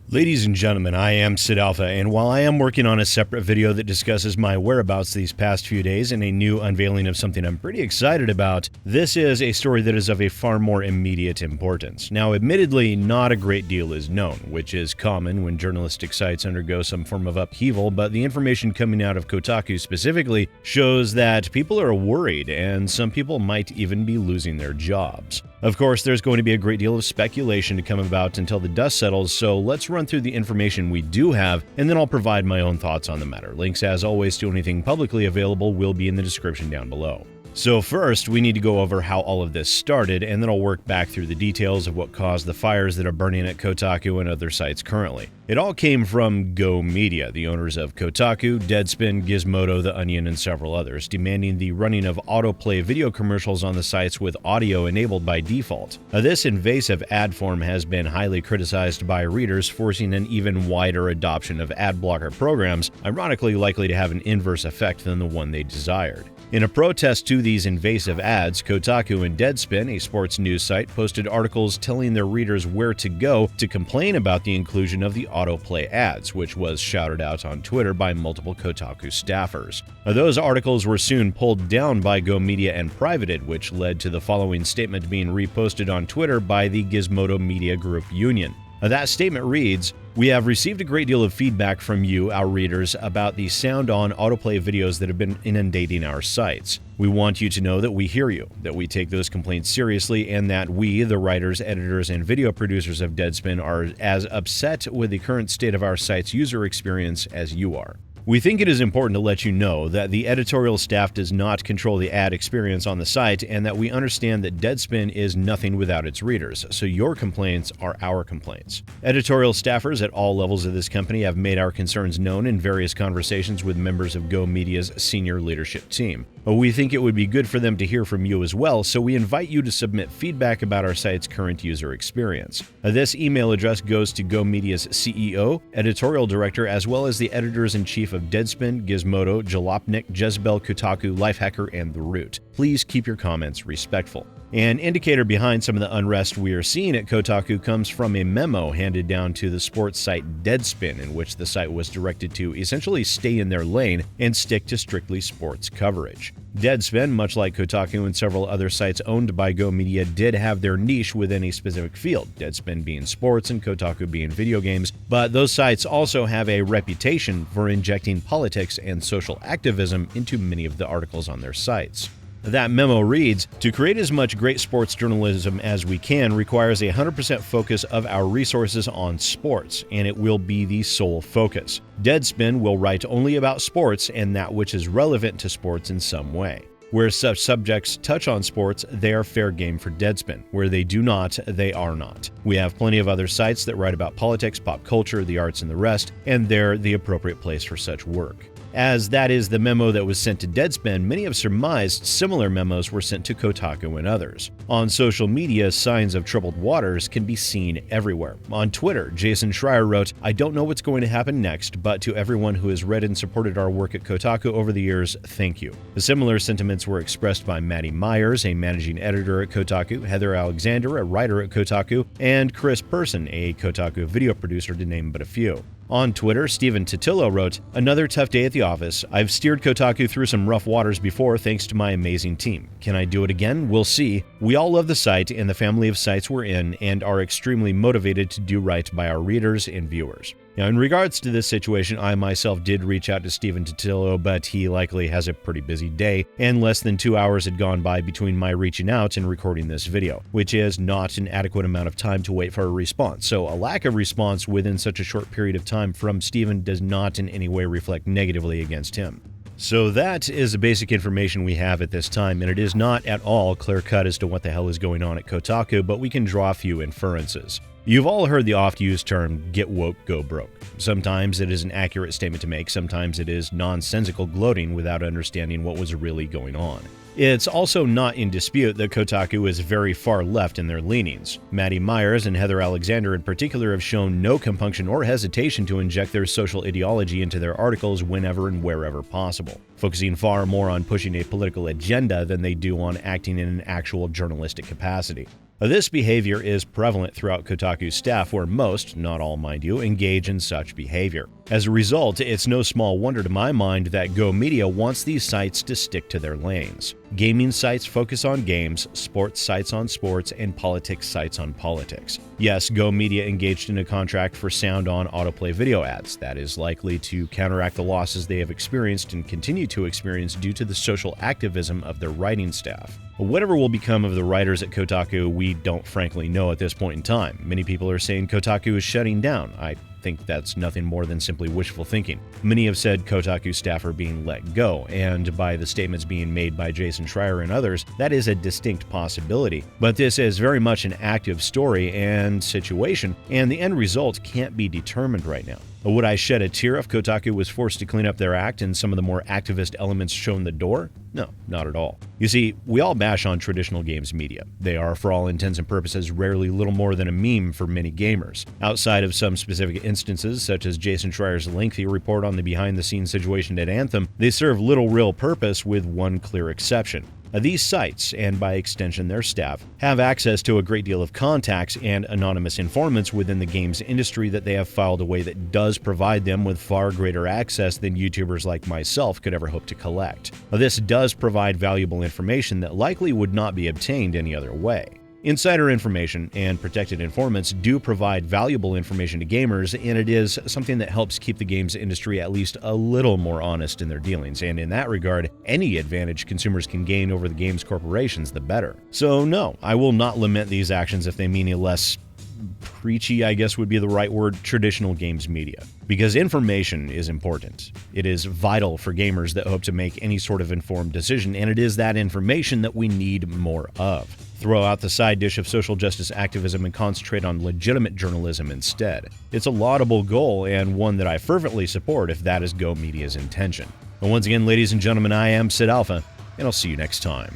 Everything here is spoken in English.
Ladies and gentlemen, I am SidAlpha, and while I am working on a separate video that discusses my whereabouts these past few days and a new unveiling of something I'm pretty excited about, this is a story that is of a far more immediate importance. Now, admittedly, not a great deal is known, which is common when journalistic sites undergo some form of upheaval, but the information coming out of Kotaku specifically shows that people are worried, and some people might even be losing their jobs. Of course, there's going to be a great deal of speculation to come about until the dust settles, so let's run through the information we do have, and then I'll provide my own thoughts on the matter. Links, as always, to anything publicly available will be in the description down below. So first, we need to go over how all of this started, and then I'll work back through the details of what caused the fires that are burning at Kotaku and other sites currently. It all came from Go Media, the owners of Kotaku, Deadspin, Gizmodo, The Onion, and several others, demanding the running of autoplay video commercials on the sites with audio enabled by default. Now, this invasive ad form has been highly criticized by readers, forcing an even wider adoption of ad blocker programs, ironically likely to have an inverse effect than the one they desired. In a protest to these invasive ads, Kotaku and Deadspin, a sports news site, posted articles telling their readers where to go to complain about the inclusion of the autoplay ads, which was shouted out on Twitter by multiple Kotaku staffers. Those articles were soon pulled down by Go Media and privated, which led to the following statement being reposted on Twitter by the Gizmodo Media Group Union. That statement reads, "We have received a great deal of feedback from you, our readers, about the sound-on autoplay videos that have been inundating our sites. We want you to know that we hear you, that we take those complaints seriously, and that we, the writers, editors, and video producers of Deadspin, are as upset with the current state of our site's user experience as you are. We think it is important to let you know that the editorial staff does not control the ad experience on the site, and that we understand that Deadspin is nothing without its readers, so your complaints are our complaints. Editorial staffers at all levels of this company have made our concerns known in various conversations with members of Go Media's senior leadership team. We think it would be good for them to hear from you as well, so we invite you to submit feedback about our site's current user experience. This email address goes to Go Media's CEO, editorial director, as well as the editors-in-chief of Deadspin, Gizmodo, Jalopnik, Jezebel, Kotaku, Lifehacker, and The Root. Please keep your comments respectful." An indicator behind some of the unrest we are seeing at Kotaku comes from a memo handed down to the sports site Deadspin, in which the site was directed to essentially stay in their lane and stick to strictly sports coverage. Deadspin, much like Kotaku and several other sites owned by Go Media, did have their niche within a specific field, Deadspin being sports and Kotaku being video games, but those sites also have a reputation for injecting politics and social activism into many of the articles on their sites. That memo reads, "To create as much great sports journalism as we can requires a 100% focus of our resources on sports, and it will be the sole focus. Deadspin will write only about sports and that which is relevant to sports in some way. Where such subjects touch on sports, they are fair game for Deadspin. Where they do not, they are not. We have plenty of other sites that write about politics, pop culture, the arts, and the rest, and they're the appropriate place for such work." As that is the memo that was sent to Deadspin, many have surmised similar memos were sent to Kotaku and others. On social media, signs of troubled waters can be seen everywhere. On Twitter, Jason Schreier wrote, "I don't know what's going to happen next, but to everyone who has read and supported our work at Kotaku over the years, thank you." The similar sentiments were expressed by Maddy Myers, a managing editor at Kotaku, Heather Alexandra, a writer at Kotaku, and Chris Person, a Kotaku video producer, to name but a few. On Twitter, Steven Totillo wrote, "Another tough day at the office. I've steered Kotaku through some rough waters before thanks to my amazing team. Can I do it again? We'll see. We all love the site and the family of sites we're in and are extremely motivated to do right by our readers and viewers." Now, in regards to this situation, I myself did reach out to Steven Totillo, but he likely has a pretty busy day, and less than 2 hours had gone by between my reaching out and recording this video, which is not an adequate amount of time to wait for a response. So a lack of response within such a short period of time from Steven does not in any way reflect negatively against him. So that is the basic information we have at this time, and it is not at all clear-cut as to what the hell is going on at Kotaku, but we can draw a few inferences. You've all heard the oft-used term, "get woke, go broke." Sometimes it is an accurate statement to make, sometimes it is nonsensical gloating without understanding what was really going on. It's also not in dispute that Kotaku is very far left in their leanings. Maddy Myers and Heather Alexandra in particular have shown no compunction or hesitation to inject their social ideology into their articles whenever and wherever possible, focusing far more on pushing a political agenda than they do on acting in an actual journalistic capacity. This behavior is prevalent throughout Kotaku's staff, where most, not all mind you, engage in such behavior. As a result, it's no small wonder to my mind that Go Media wants these sites to stick to their lanes. Gaming sites focus on games, sports sites on sports, and politics sites on politics. Yes, Go Media engaged in a contract for sound-on autoplay video ads. That is likely to counteract the losses they have experienced and continue to experience due to the social activism of their writing staff. Whatever will become of the writers at Kotaku, we don't frankly know at this point in time. Many people are saying Kotaku is shutting down. I think that's nothing more than simply wishful thinking. Many have said Kotaku staff are being let go, and by the statements being made by Jason Schreier and others, that is a distinct possibility. But this is very much an active story and situation, and the end result can't be determined right now. Would I shed a tear if Kotaku was forced to clean up their act and some of the more activist elements shown the door? No, not at all. You see, we all bash on traditional games media. They are, for all intents and purposes, rarely little more than a meme for many gamers. Outside of some specific instances, such as Jason Schreier's lengthy report on the behind-the-scenes situation at Anthem, they serve little real purpose with one clear exception. These sites, and by extension their staff, have access to a great deal of contacts and anonymous informants within the games industry that they have filed away that does provide them with far greater access than YouTubers like myself could ever hope to collect. This does provide valuable information that likely would not be obtained any other way. Insider information and protected informants do provide valuable information to gamers, and it is something that helps keep the games industry at least a little more honest in their dealings, and in that regard, any advantage consumers can gain over the games corporations, the better. So no, I will not lament these actions if they mean a less preachy, I guess would be the right word, traditional games media. Because information is important. It is vital for gamers that hope to make any sort of informed decision, and it is that information that we need more of. Throw out the side dish of social justice activism and concentrate on legitimate journalism instead. It's a laudable goal, and one that I fervently support if that is Go Media's intention. And once again, ladies and gentlemen, I am SidAlpha, and I'll see you next time.